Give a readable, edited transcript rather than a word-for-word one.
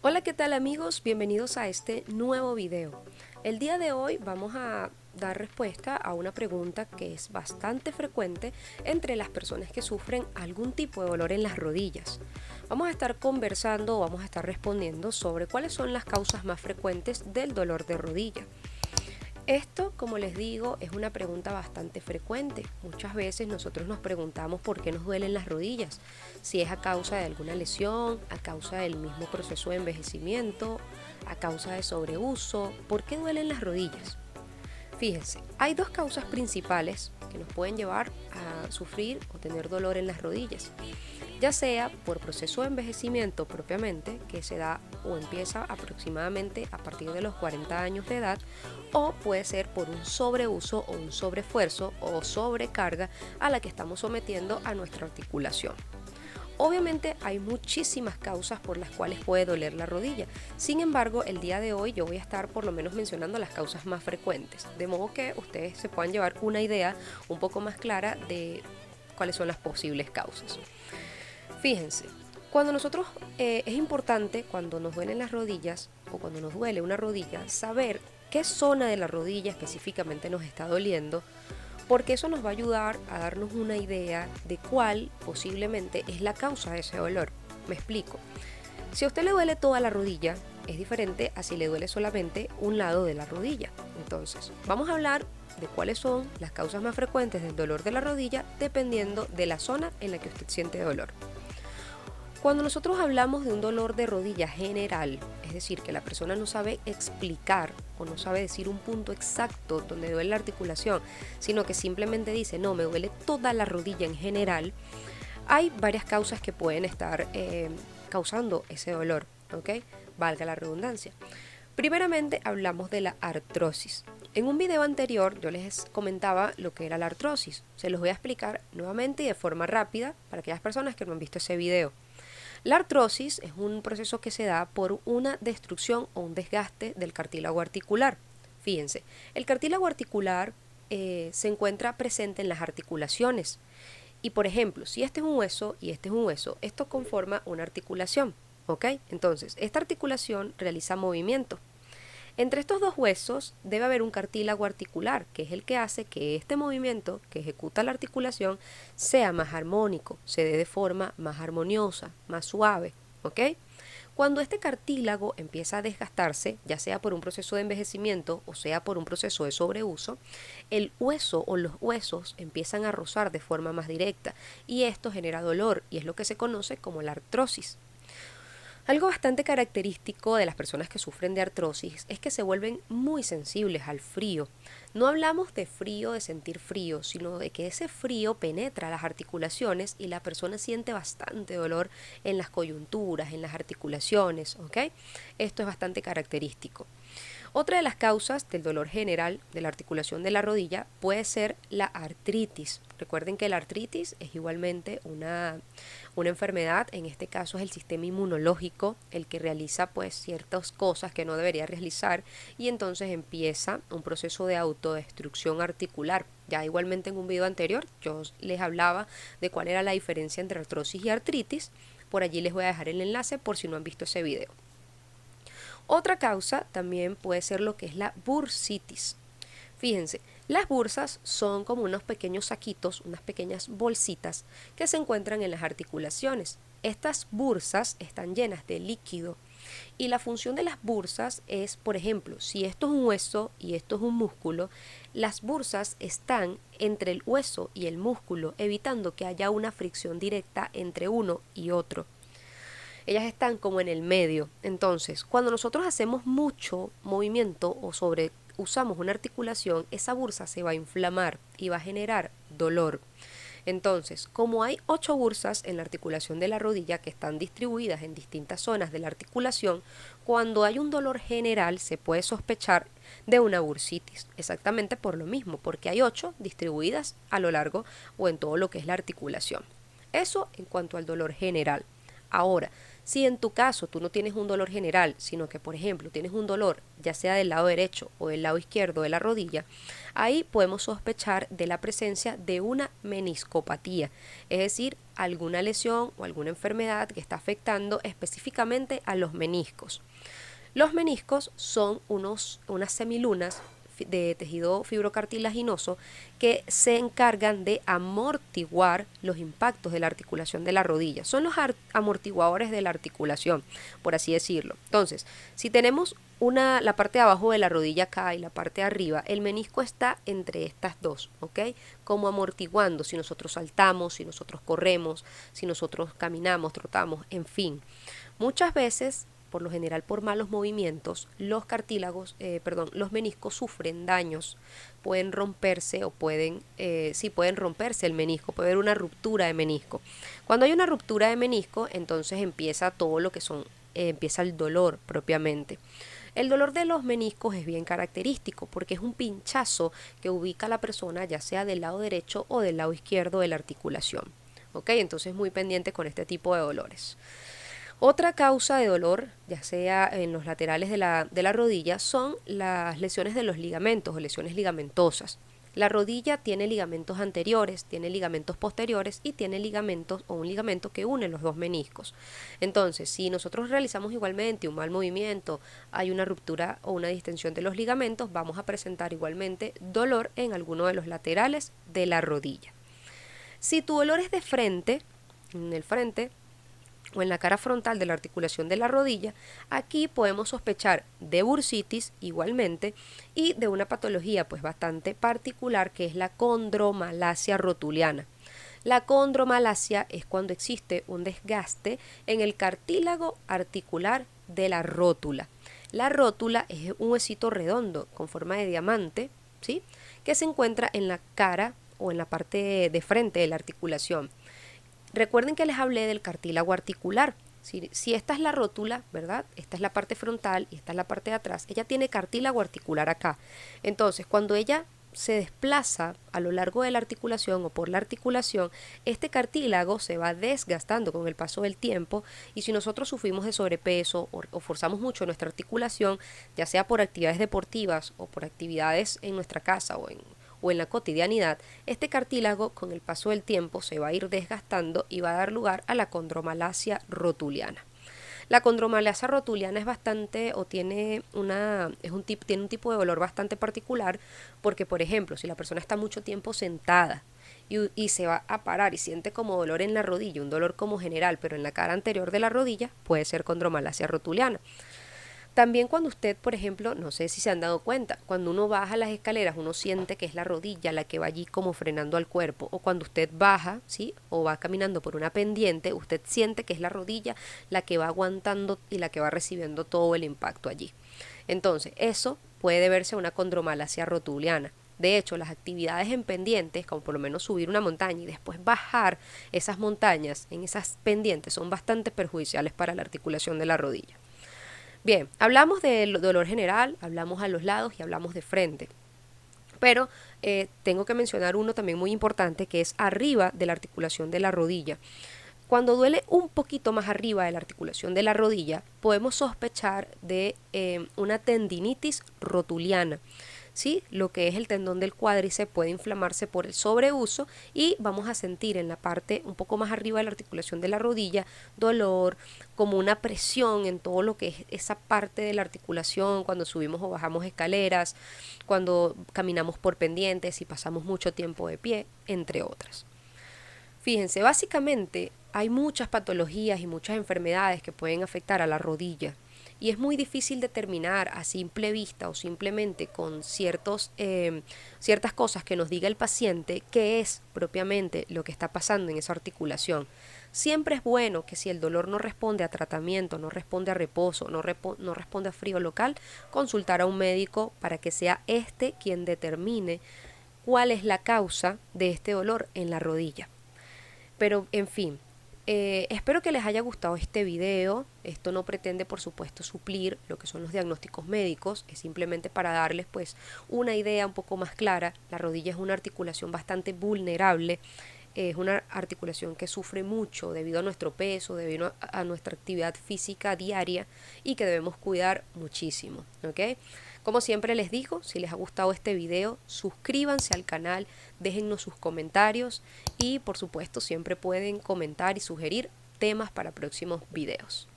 Hola, ¿qué tal amigos? Bienvenidos a este nuevo video. El día de hoy vamos a dar respuesta a una pregunta que es bastante frecuente entre las personas que sufren algún tipo de dolor en las rodillas. Vamos a estar conversando o vamos a estar respondiendo sobre cuáles son las causas más frecuentes del dolor de rodilla. Esto, como les digo, es una pregunta bastante frecuente. Muchas veces nosotros nos preguntamos por qué nos duelen las rodillas, si es a causa de alguna lesión, a causa del mismo proceso de envejecimiento, a causa de sobreuso, ¿por qué duelen las rodillas? Fíjense, hay dos causas principales que nos pueden llevar a sufrir o tener dolor en las rodillas, ya sea por proceso de envejecimiento propiamente, que se da o empieza aproximadamente a partir de los 40 años de edad, o puede ser por un sobreuso o un sobreesfuerzo o sobrecarga a la que estamos sometiendo a nuestra articulación. Obviamente hay muchísimas causas por las cuales puede doler la rodilla. Sin embargo, el día de hoy yo voy a estar por lo menos mencionando las causas más frecuentes, de modo que ustedes se puedan llevar una idea un poco más clara de cuáles son las posibles causas. Fíjense, cuando nosotros es importante cuando nos duelen las rodillas o cuando nos duele una rodilla saber qué zona de la rodilla específicamente nos está doliendo, porque eso nos va a ayudar a darnos una idea de cuál posiblemente es la causa de ese dolor. Me explico. Si a usted le duele toda la rodilla, es diferente a si le duele solamente un lado de la rodilla. Entonces, vamos a hablar de cuáles son las causas más frecuentes del dolor de la rodilla dependiendo de la zona en la que usted siente dolor. Cuando nosotros hablamos de un dolor de rodilla general, es decir, que la persona no sabe explicar o no sabe decir un punto exacto donde duele la articulación, sino que simplemente dice, no, me duele toda la rodilla en general, hay varias causas que pueden estar causando ese dolor, ¿ok? Valga la redundancia. Primeramente hablamos de la artrosis. En un video anterior yo les comentaba lo que era la artrosis. Se los voy a explicar nuevamente y de forma rápida para aquellas personas que no han visto ese video. La artrosis es un proceso que se da por una destrucción o un desgaste del cartílago articular. Fíjense, el cartílago articular se encuentra presente en las articulaciones. Y por ejemplo, si este es un hueso y este es un hueso, esto conforma una articulación. ¿Ok? Entonces, esta articulación realiza movimiento. Entre estos dos huesos debe haber un cartílago articular, que es el que hace que este movimiento que ejecuta la articulación sea más armónico, se dé de forma más armoniosa, más suave, ¿ok? Cuando este cartílago empieza a desgastarse, ya sea por un proceso de envejecimiento o sea por un proceso de sobreuso, el hueso o los huesos empiezan a rozar de forma más directa y esto genera dolor y es lo que se conoce como la artrosis. Algo bastante característico de las personas que sufren de artrosis es que se vuelven muy sensibles al frío. No hablamos de frío, de sentir frío, sino de que ese frío penetra las articulaciones y la persona siente bastante dolor en las coyunturas, en las articulaciones, ¿ok? Esto es bastante característico. Otra de las causas del dolor general de la articulación de la rodilla puede ser la artritis. Recuerden que la artritis es igualmente una enfermedad, en este caso es el sistema inmunológico el que realiza pues ciertas cosas que no debería realizar y entonces empieza un proceso de autodestrucción articular. Ya igualmente en un video anterior yo les hablaba de cuál era la diferencia entre artrosis y artritis. Por allí les voy a dejar el enlace por si no han visto ese video. Otra causa también puede ser lo que es la bursitis. Fíjense, las bursas son como unos pequeños saquitos, unas pequeñas bolsitas que se encuentran en las articulaciones. Estas bursas están llenas de líquido y la función de las bursas es, por ejemplo, si esto es un hueso y esto es un músculo, las bursas están entre el hueso y el músculo, evitando que haya una fricción directa entre uno y otro. Ellas están como en el medio. Entonces, cuando nosotros hacemos mucho movimiento o usamos una articulación, esa bursa se va a inflamar y va a generar dolor. Entonces, como hay 8 bursas en la articulación de la rodilla que están distribuidas en distintas zonas de la articulación, cuando hay un dolor general se puede sospechar de una bursitis, exactamente por lo mismo, porque hay 8 distribuidas a lo largo o en todo lo que es la articulación. Eso en cuanto al dolor general. Ahora, Si en tu caso tú no tienes un dolor general, sino que por ejemplo tienes un dolor ya sea del lado derecho o del lado izquierdo de la rodilla, ahí podemos sospechar de la presencia de una meniscopatía, es decir, alguna lesión o alguna enfermedad que está afectando específicamente a los meniscos. Los meniscos son unas semilunas de tejido fibrocartilaginoso que se encargan de amortiguar los impactos de la articulación de la rodilla. Son los amortiguadores de la articulación, por así decirlo. Entonces, si tenemos la parte de abajo de la rodilla acá y la parte de arriba, el menisco está entre estas dos, ¿ok? Como amortiguando si nosotros saltamos, si nosotros corremos, si nosotros caminamos, trotamos, en fin. Muchas veces, por lo general por malos movimientos, los meniscos sufren daños, pueden romperse o pueden romperse el menisco, puede haber una ruptura de menisco. Cuando hay una ruptura de menisco, entonces empieza todo lo que empieza el dolor propiamente. El dolor de los meniscos es bien característico porque es un pinchazo que ubica a la persona ya sea del lado derecho o del lado izquierdo de la articulación. ¿Ok? Entonces muy pendiente con este tipo de dolores. Otra causa de dolor, ya sea en los laterales de la rodilla, son las lesiones de los ligamentos o lesiones ligamentosas. La rodilla tiene ligamentos anteriores, tiene ligamentos posteriores y tiene ligamentos o un ligamento que une los dos meniscos. Entonces, si nosotros realizamos igualmente un mal movimiento, hay una ruptura o una distensión de los ligamentos, vamos a presentar igualmente dolor en alguno de los laterales de la rodilla. Si tu dolor es de frente, en el frente, o en la cara frontal de la articulación de la rodilla, aquí podemos sospechar de bursitis igualmente y de una patología pues bastante particular que es la condromalacia rotuliana. La condromalacia es cuando existe un desgaste en el cartílago articular de la rótula. La rótula es un huesito redondo con forma de diamante, ¿sí?, que se encuentra en la cara o en la parte de frente de la articulación. Recuerden que les hablé del cartílago articular. Si esta es la rótula, ¿verdad? Esta es la parte frontal y esta es la parte de atrás. Ella tiene cartílago articular acá. Entonces, cuando ella se desplaza a lo largo de la articulación o por la articulación, este cartílago se va desgastando con el paso del tiempo y si nosotros sufrimos de sobrepeso o forzamos mucho nuestra articulación, ya sea por actividades deportivas o por actividades en nuestra casa o en la cotidianidad, este cartílago con el paso del tiempo se va a ir desgastando y va a dar lugar a la condromalacia rotuliana. La condromalacia rotuliana es bastante o tiene un tipo de dolor bastante particular porque, por ejemplo, si la persona está mucho tiempo sentada y se va a parar y siente como dolor en la rodilla, un dolor como general, pero en la cara anterior de la rodilla, puede ser condromalacia rotuliana. También cuando usted, por ejemplo, no sé si se han dado cuenta, cuando uno baja las escaleras, uno siente que es la rodilla la que va allí como frenando al cuerpo, o cuando usted baja, ¿sí?, o va caminando por una pendiente, usted siente que es la rodilla la que va aguantando y la que va recibiendo todo el impacto allí. Entonces, eso puede deberse a una condromalacia rotuliana. De hecho, las actividades en pendientes, como por lo menos subir una montaña y después bajar esas montañas en esas pendientes, son bastante perjudiciales para la articulación de la rodilla. Bien, hablamos del dolor general, hablamos a los lados y hablamos de frente. Pero tengo que mencionar uno también muy importante que es arriba de la articulación de la rodilla. Cuando duele un poquito más arriba de la articulación de la rodilla, podemos sospechar de una tendinitis rotuliana. ¿Sí? Lo que es el tendón del cuádriceps puede inflamarse por el sobreuso y vamos a sentir en la parte un poco más arriba de la articulación de la rodilla dolor, como una presión en todo lo que es esa parte de la articulación cuando subimos o bajamos escaleras, cuando caminamos por pendientes y pasamos mucho tiempo de pie, entre otras. Fíjense, básicamente hay muchas patologías y muchas enfermedades que pueden afectar a la rodilla. Y es muy difícil determinar a simple vista o simplemente con ciertas cosas que nos diga el paciente qué es propiamente lo que está pasando en esa articulación. Siempre es bueno que si el dolor no responde a tratamiento, no responde a reposo, no responde a frío local, consultar a un médico para que sea este quien determine cuál es la causa de este dolor en la rodilla. Pero, en fin, espero que les haya gustado este video. Esto no pretende, por supuesto, suplir lo que son los diagnósticos médicos, es simplemente para darles pues una idea un poco más clara. La rodilla es una articulación bastante vulnerable, es una articulación que sufre mucho debido a nuestro peso, debido a nuestra actividad física diaria y que debemos cuidar muchísimo, ¿ok? Como siempre les digo, si les ha gustado este video, suscríbanse al canal, déjennos sus comentarios y por supuesto siempre pueden comentar y sugerir temas para próximos videos.